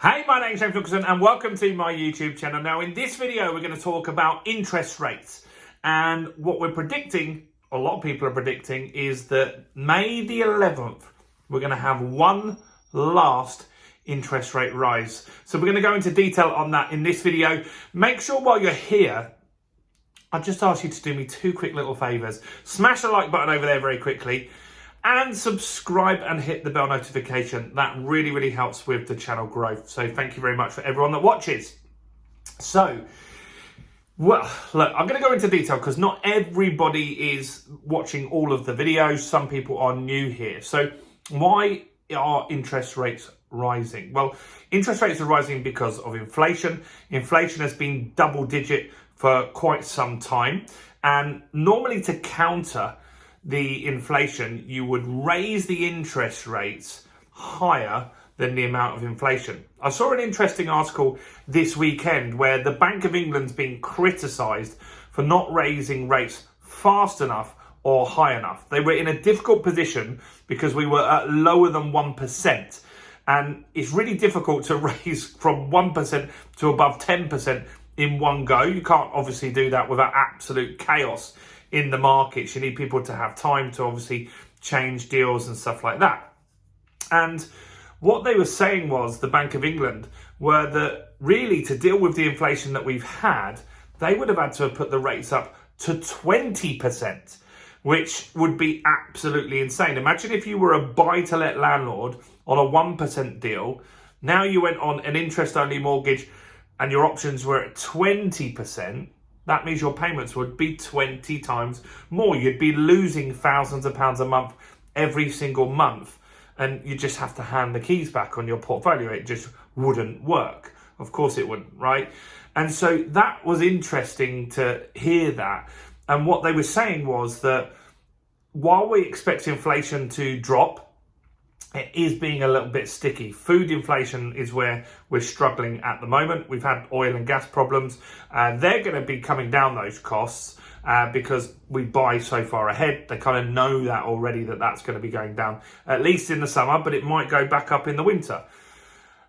Hey, my name's James Wilkinson and welcome to my YouTube channel. Now in this video we're going to talk about interest rates, and what we're predicting, a lot of people are predicting, is that May the 11th we're going to have one last interest rate rise. So we're going to go into detail on that in this video. Make sure while you're here, I'll just ask you to do me two quick little favours. Smash the like button over there very quickly and subscribe and hit the bell notification. That really helps with the channel growth. So thank you very much for everyone that watches. So, well, look, I'm going to go into detail because not everybody is watching all of the videos. Some people are new here. So why are interest rates rising? Well, interest rates are rising because of inflation. Inflation has been double digit for quite some time. And normally to counter the inflation, you would raise the interest rates higher than the amount of inflation. I saw an interesting article this weekend where the Bank of England's been criticised for not raising rates fast enough or high enough. They were in a difficult position because we were at lower than 1%. And it's really difficult to raise from 1% to above 10% in one go. You can't obviously do that without absolute chaos in the markets. You need people to have time to obviously change deals and stuff like that. And what they were saying was, the Bank of England, were that really to deal with the inflation that we've had, they would have had to have put the rates up to 20%, which would be absolutely insane. Imagine if you were a buy-to-let landlord on a 1% deal. Now you went on an interest-only mortgage and your options were at 20%. That means your payments would be 20 times more. You'd be losing thousands of pounds a month every single month. And you just have to hand the keys back on your portfolio. It just wouldn't work. Of course it wouldn't, right? And so that was interesting to hear that. And what they were saying was that while we expect inflation to drop, it is being a little bit sticky. Food inflation is where we're struggling at the moment. We've had oil and gas problems. They're going to be coming down, those costs, because we buy so far ahead. They kind of know that already, that that's going to be going down, at least in the summer, but it might go back up in the winter.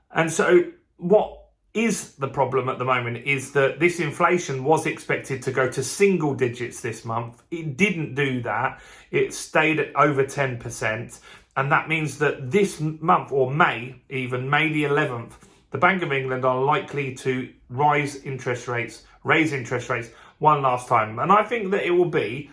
And so what is the problem at the moment is that this inflation was expected to go to single digits this month. It didn't do that. It stayed at over 10%. And that means that this month, or May, even May the 11th, the Bank of England are likely to raise interest rates one last time. And I think that it will be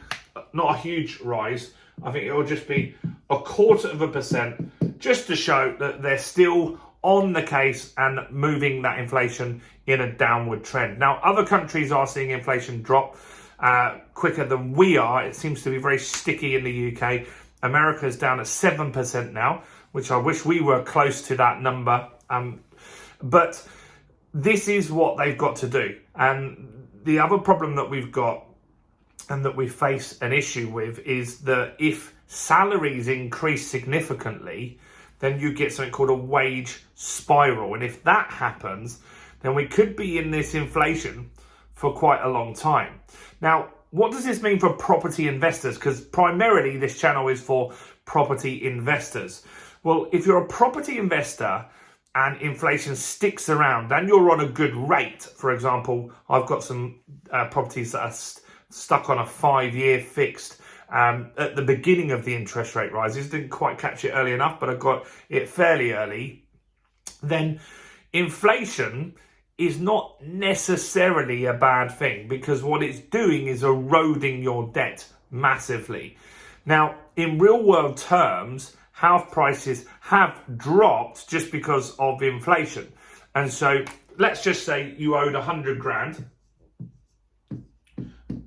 not a huge rise. I think it will just be 0.25%, just to show that they're still on the case and moving that inflation in a downward trend. Now, other countries are seeing inflation drop quicker than we are. It seems to be very sticky in the UK. America's down at 7% now, which I wish we were close to that number. But this is what they've got to do. And the other problem that we've got, and that we face an issue with, is that if salaries increase significantly, then you get something called a wage spiral. And if that happens, then we could be in this inflation for quite a long time. Now, what does this mean for property investors? Because primarily this channel is for property investors. Well, if you're a property investor and inflation sticks around and you're on a good rate, for example, I've got some properties that are stuck on a 5-year fixed at the beginning of the interest rate rises. Didn't quite catch it early enough, but I got it fairly early. Then inflation is not necessarily a bad thing, because what it's doing is eroding your debt massively. Now, in real world terms, house prices have dropped just because of inflation. And so let's just say you owed 100 grand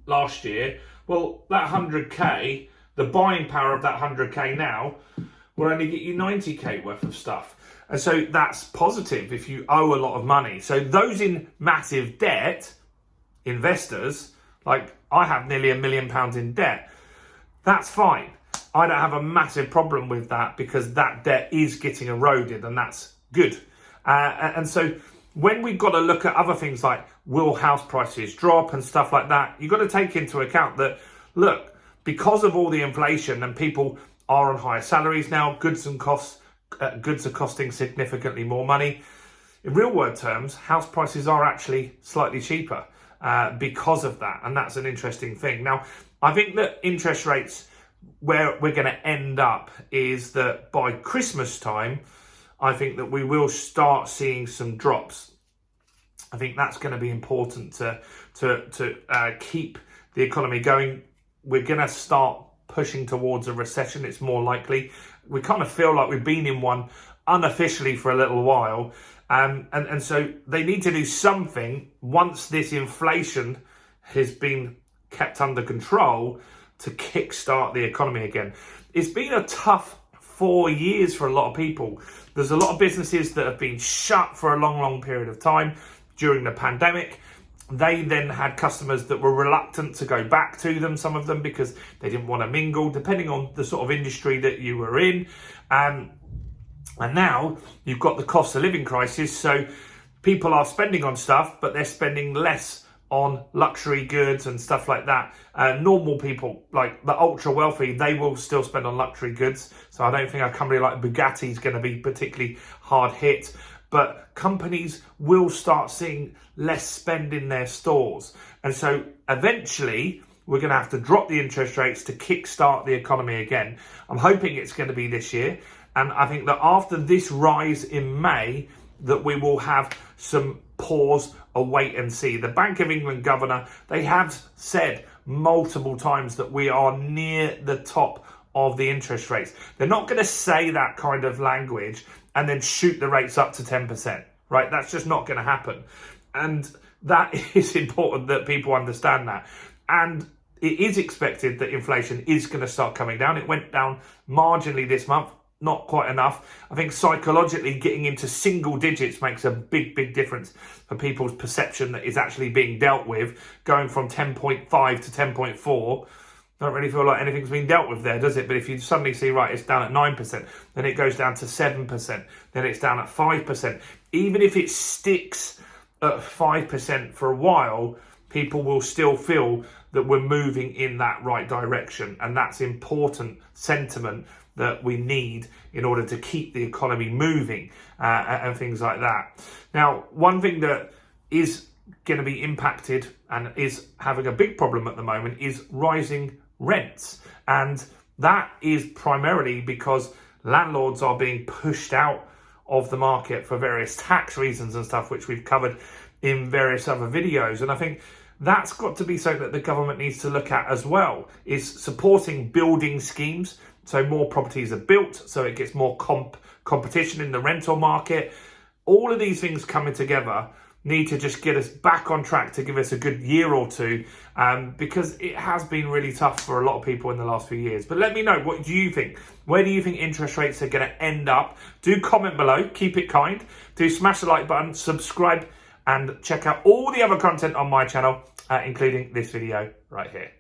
last year. Well, that 100k, the buying power of that 100k now will only get you 90k worth of stuff. And so that's positive if you owe a lot of money. So those in massive debt, investors, like I have nearly £1 million in debt, that's fine. I don't have a massive problem with that because that debt is getting eroded, and that's good. And so when we've got to look at other things like, will house prices drop and stuff like that, you've got to take into account that, look, because of all the inflation and people are on higher salaries now, goods are costing significantly more money. in real word terms, house prices are actually slightly cheaper because of that. And that's an interesting thing. Now, I think that interest rates, where we're going to end up is that by Christmas time, I think that we will start seeing some drops. I think that's going to be important to keep the economy going. We're going to start pushing towards a recession. It's more likely. We kind of feel like we've been in one unofficially for a little while. And so they need to do something once this inflation has been kept under control to kickstart the economy again. It's been a tough 4 years for a lot of people. There's a lot of businesses that have been shut for a long period of time during the pandemic. They then had customers that were reluctant to go back to them, some of them, because they didn't want to mingle, depending on the sort of industry that you were in. And now you've got the cost of living crisis. So people are spending on stuff, but they're spending less on luxury goods and stuff like that. Normal people, like the ultra wealthy, they will still spend on luxury goods. So I don't think a company like Bugatti is going to be particularly hard hit. But companies will start seeing less spend in their stores. And so eventually we're going to have to drop the interest rates to kickstart the economy again. I'm hoping it's going to be this year. And I think that after this rise in May, that we will have some pause, a wait and see. The Bank of England governor, they have said multiple times that we are near the top of the interest rates. They're not going to say that kind of language and then shoot the rates up to 10%, right? That's just not going to happen. And that is important that people understand that. And it is expected that inflation is going to start coming down. It went down marginally this month, not quite enough. I think psychologically getting into single digits makes a big difference for people's perception that is actually being dealt with. Going from 10.5 to 10.4, don't really feel like anything's been dealt with there, does it? But if you suddenly see, right, it's down at 9%, then it goes down to 7%, then it's down at 5%. Even if it sticks at 5% for a while, people will still feel that we're moving in that right direction. And that's important sentiment that we need in order to keep the economy moving and things like that. Now, one thing that is going to be impacted and is having a big problem at the moment is rising rents. And that is primarily because landlords are being pushed out of the market for various tax reasons and stuff, which we've covered in various other videos. And I think that's got to be something that the government needs to look at as well, is supporting building schemes. So more properties are built, so it gets more competition in the rental market. All of these things coming together need to just get us back on track to give us a good year or two, because it has been really tough for a lot of people in the last few years. But let me know, what do you think? Where do you think interest rates are going to end up? Do comment below, keep it kind. Do smash the like button, subscribe, and check out all the other content on my channel, including this video right here.